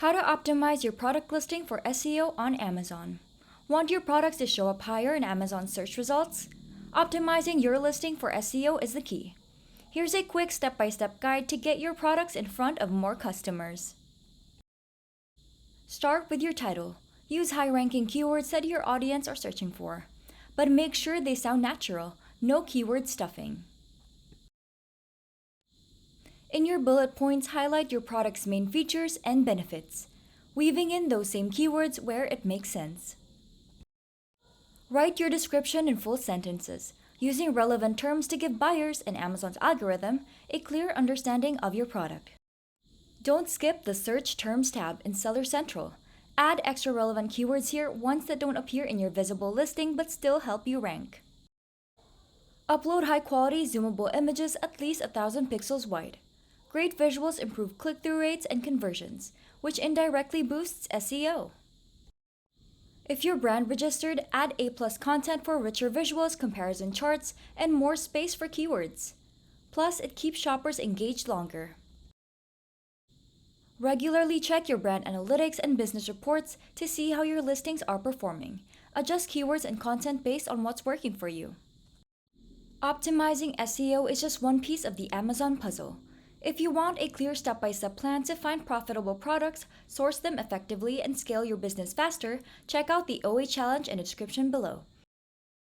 How to optimize your product listing for SEO on Amazon. Want your products to show up higher in Amazon search results? Optimizing your listing for SEO is the key. Here's a quick step-by-step guide to get your products in front of more customers. Start with your title. Use high-ranking keywords that your audience are searching for, but make sure they sound natural, no keyword stuffing. In your bullet points, highlight your product's main features and benefits, weaving in those same keywords where it makes sense. Write your description in full sentences, using relevant terms to give buyers and Amazon's algorithm a clear understanding of your product. Don't skip the Search Terms tab in Seller Central. Add extra relevant keywords here, ones that don't appear in your visible listing but still help you rank. Upload high-quality zoomable images at least 1,000 pixels wide. Great visuals improve click-through rates and conversions, which indirectly boosts SEO. If you're brand registered, add A+ content for richer visuals, comparison charts, and more space for keywords. Plus, it keeps shoppers engaged longer. Regularly check your brand analytics and business reports to see how your listings are performing. Adjust keywords and content based on what's working for you. Optimizing SEO is just one piece of the Amazon puzzle. If you want a clear step-by-step plan to find profitable products, source them effectively, and scale your business faster, check out the OA challenge in the description below.